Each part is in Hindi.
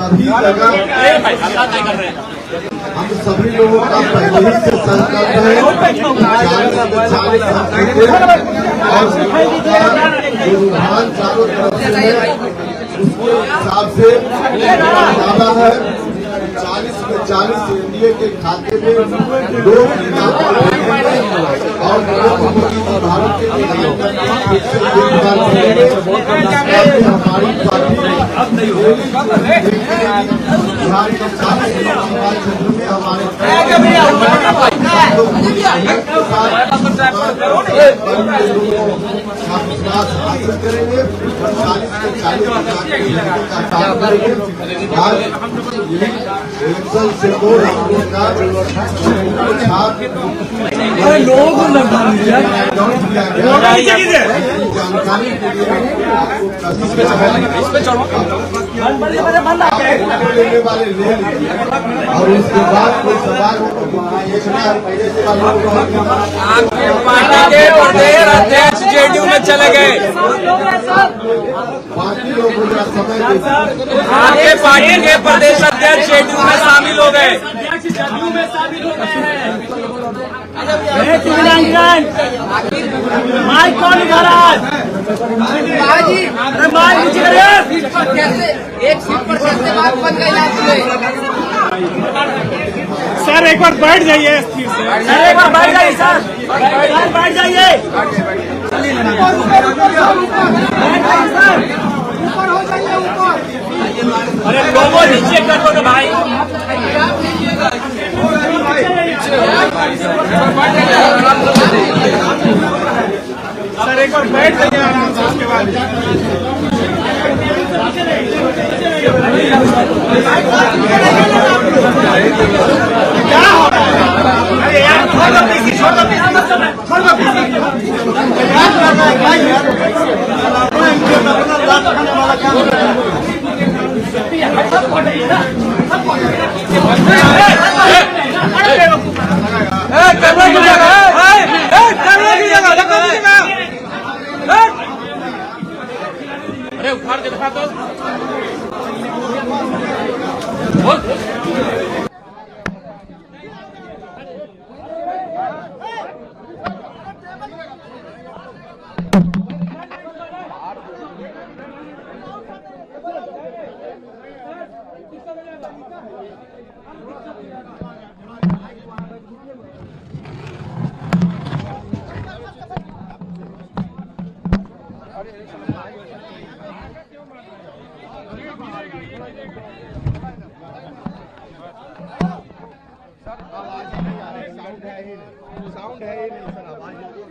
सभी जगह हम सभी लोगों का पहले ही से संकल्प है और रुझान चारों तरफ से है उसके हिसाब से दावा है 40 में 40 एनडीए के खाते में लोग और भारत के हमारी पार्टी बिहार के 40 लोकसभा क्षेत्र में हमारे विश्वास हासिल करेंगे और 40 में 40 इलेक्शन से दो राज्यों का जानकारी के लिए लेने वाले ले लीजिए और उसके बाद कोई सवाल हो तो आपके प्रदेश अध्यक्ष जेडीयू में चले गए, बाकी लोगों का समय आपके पार्टी के प्रदेश अध्यक्ष जेडीयू में शामिल हो गए। माइक कौन इधर एक सीट पर कैसे बात बन गई आपसे? सर एक बार बैठ जाइए स्थिर से। सर एक बार बैठ जाइए सर, बैठ जाइए। ऊपर हो जाइए ऊपर। अरे लोगों नीचे कर दो भाई। सर एक बार बैठ जाइए आराम से, उसके बाद क्या हो रहा है? अरे यार छोड़ दो पीसी, छोड़ दो पीसी, छोड़ दो पीसी। अरे उखाड़ दे दिखा दो। साउंड है ही नहीं सर,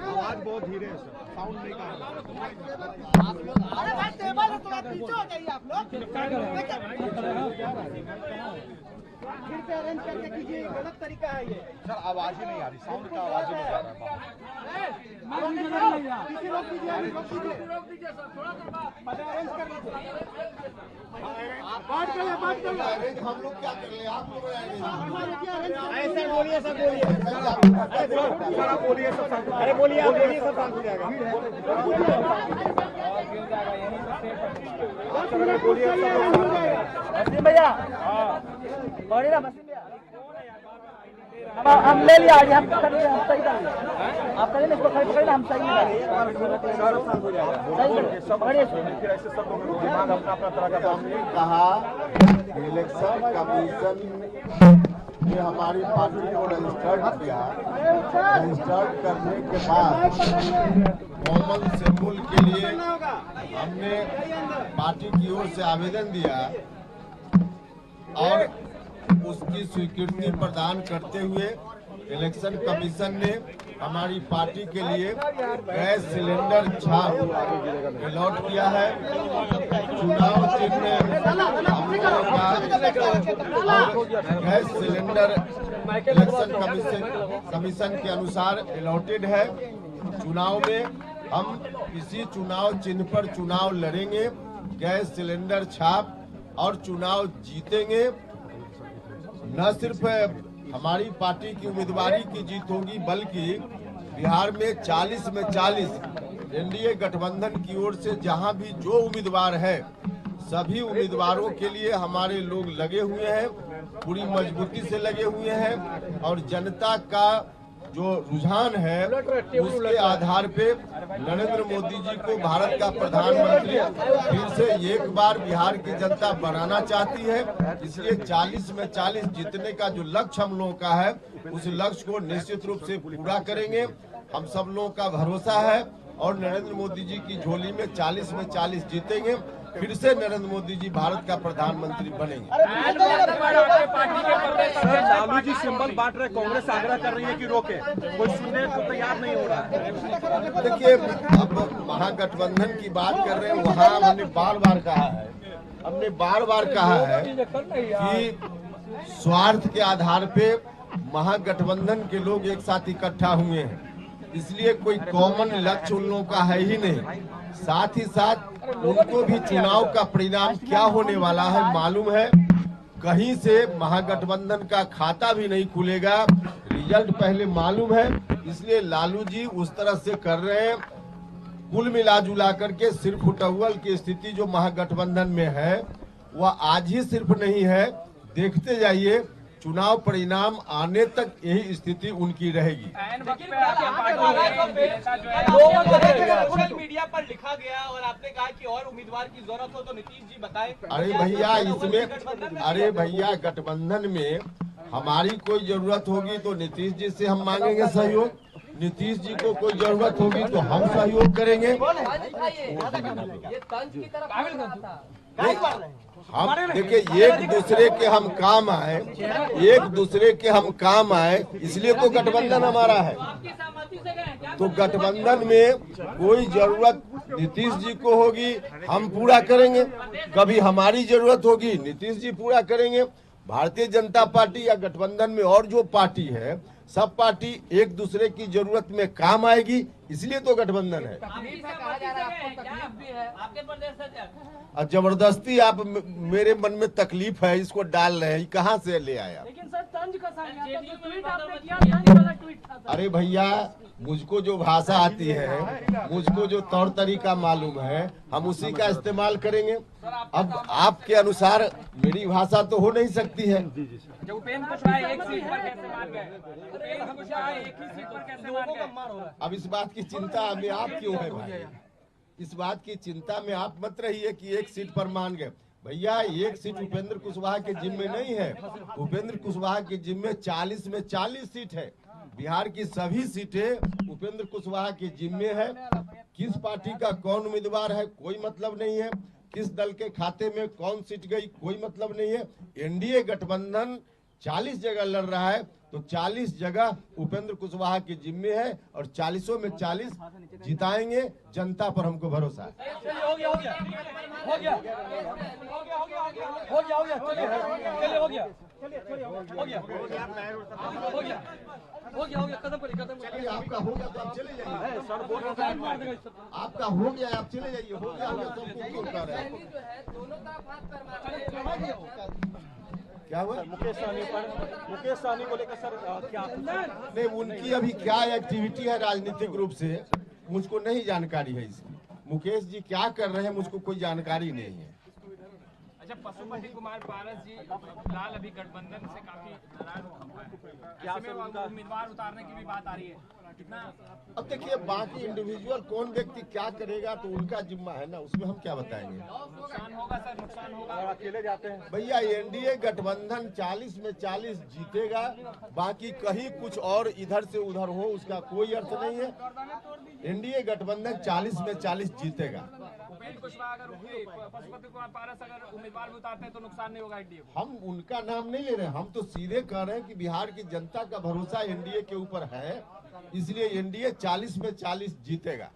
आवाज बहुत धीरे है सर, साउंड नहीं कर रहा। अरे भाई टेबल है, थोड़ा पीछे हो जाइए आप लोग। फिर से अरेंज करके कीजिए, गलत तरीका है ये सर। आवाज ही नहीं आ रही, साउंड का आवाज ही नहीं आ रहा। किसी लोग कीजिए, रोक दीजिए सर, थोड़ा सा अरेंज कर लीजिए। बात कर ले। हम लोग क्या कर ले, आप लोग ऐसे बोलिए सर, बोलिए। सर आप बोलिए सर, अरे बोलिए, आप बोलिए सर, शांत हो जाएगा। वसीम भैया, बोलिए ना वसीम भैया। हम ले लिया आज, हम सही करेंगे, आप करेंगे इसको खरीद करेंगे, हम सही नहीं कहा इलेक्शन कमीशन ने हमारी पार्टी को रजिस्टर्ड किया। रजिस्टर्ड करने के बाद मोहम्मद सेमुल के लिए हमने पार्टी की ओर से आवेदन दिया और उसकी स्वीकृति प्रदान करते हुए इलेक्शन कमीशन ने हमारी पार्टी के लिए गैस सिलेंडर छाप अलॉट किया है। चुनाव चिन्ह हम लोगों का गैस सिलेंडर इलेक्शन कमीशन के अनुसार अलॉटेड है। चुनाव में हम इसी चुनाव चिन्ह पर चुनाव लड़ेंगे, गैस सिलेंडर छाप और चुनाव जीतेंगे। न सिर्फ हमारी पार्टी की उम्मीदवारी की जीत होगी बल्कि बिहार में 40 में 40 एनडीए गठबंधन की ओर से जहां भी जो उम्मीदवार है सभी उम्मीदवारों के लिए हमारे लोग लगे हुए हैं, पूरी मजबूती से लगे हुए हैं और जनता का जो रुझान है उसके आधार पे नरेंद्र मोदी जी को भारत का प्रधानमंत्री फिर से एक बार बिहार की जनता बनाना चाहती है। इसलिए 40 में 40 जीतने का जो लक्ष्य हम लोगों का है उस लक्ष्य को निश्चित रूप से पूरा करेंगे। हम सब लोगों का भरोसा है और नरेंद्र मोदी जी की झोली में 40 में 40 जीतेंगे, फिर से नरेंद्र मोदी जी भारत का प्रधानमंत्री बनेंगे। सर, लालू जी सिंबल बांट रहे, कांग्रेस आग्रह कर रही है कि रोके, कोई सुनने को तैयार नहीं हो रहा है। देखिए, अब महागठबंधन की बात कर रहे हैं, वहाँ हमने बार बार कहा है कि स्वार्थ के आधार पे महागठबंधन के लोग एक साथ इकट्ठा हुए हैं, इसलिए कोई कॉमन लक्ष्य उन लोगों का है ही नहीं। साथ ही साथ उनको भी चुनाव का परिणाम क्या होने वाला है मालूम है। कहीं से महागठबंधन का खाता भी नहीं खुलेगा, रिजल्ट पहले मालूम है, इसलिए लालू जी उस तरह से कर रहे हैं। कुल मिला जुला करके सिर्फ उटौवल की स्थिति जो महागठबंधन में है वह आज ही सिर्फ नहीं है, देखते जाइए चुनाव परिणाम आने तक यही स्थिति उनकी रहेगी। सोशल मीडिया पर लिखा गया और आपने कहा कि और उम्मीदवार की जरूरत हो तो नीतीश जी बताएं। अरे भैया गठबंधन में हमारी कोई जरूरत होगी तो नीतीश जी से हम मांगेंगे सहयोग, नीतीश जी को कोई जरूरत होगी तो हम सहयोग करेंगे। हम देखिए एक दूसरे के हम काम आए, इसलिए तो गठबंधन हमारा है। तो गठबंधन में कोई जरूरत नीतीश जी को होगी हम पूरा करेंगे, कभी हमारी जरूरत होगी नीतीश जी पूरा करेंगे। भारतीय जनता पार्टी या गठबंधन में और जो पार्टी है सब पार्टी एक दूसरे की जरूरत में काम आएगी, इसलिए तो गठबंधन है। और जबरदस्ती आप मेरे मन में तकलीफ है इसको डाल रहे हैं, कहाँ से ले आया? लेकिन सर तंज का ट्वीट आपने किया, तंज वाला ट्वीट था। अरे भैया मुझको जो भाषा आती है, मुझको जो तौर तरीका मालूम है, हम उसी का इस्तेमाल करेंगे। अब आपके अनुसार मेरी भाषा तो हो नहीं सकती है। उपेंद्र कुशवाहा एक सीट पर कैसे मान गए? उपेंद्र कुशवाहा एक ही सीट पर कैसे मान गए? अब इस बात की चिंता में आप क्यों है भाई? इस बात की चिंता में आप मत रहिए कि एक सीट पर मान गए। भैया एक सीट उपेंद्र कुशवाहा के जिम्मे नहीं है, उपेंद्र कुशवाहा के जिम्मे 40 में 40 सीट है। बिहार की सभी सीटें उपेंद्र कुशवाहा के जिम्मे है। किस पार्टी का कौन उम्मीदवार है कोई मतलब नहीं है, किस दल के खाते में कौन सीट गई कोई मतलब नहीं है। एनडीए गठबंधन 40 जगह लड़ रहा है तो 40 जगह उपेंद्र कुशवाहा के जिम्मे है और 40 में 40 जिताएंगे। जनता पर हमको भरोसा है। आपका हो गया तो आप चले जाइए, आपका हो गया आप चले जाइए, हो गया सबको क्यों कर रहे हैं? क्या हुआ? मुकेश सहनी को लेकर सर क्या? नहीं, उनकी अभी क्या एक्टिविटी है राजनीतिक रूप से मुझको नहीं जानकारी है इसकी। मुकेश जी क्या कर रहे हैं मुझको कोई जानकारी नहीं है। अच्छा, पशुपति कुमार पारस जी फिलहाल अभी गठबंधन से काफी नाराज हैं, ऐसे में उम्मीदवार उतारने की भी बात आ रही है, कितना? अब देखिए बाकी इंडिविजुअल कौन व्यक्ति क्या करेगा तो उनका जिम्मा है ना, उसमें हम क्या बताएंगे। नुकसान होगा सर, नुकसान होगा। अकेले जाते हैं भैया एनडीए गठबंधन 40 में 40 जीतेगा, बाकी कहीं कुछ और इधर से उधर हो उसका कोई अर्थ नहीं है। एनडीए गठबंधन 40 में 40 जीतेगा। उपेंद्र कुशवाहा अगर पशुपति कुमार पारस अगर उम्मीदवार भी उतारते हैं तो नुकसान नहीं होगा एनडीए को? हम उनका नाम नहीं ले रहे, हम तो सीधे कह रहे हैं कि बिहार की जनता का भरोसा एनडीए के ऊपर है, इसलिए एनडीए 40 में 40 जीतेगा।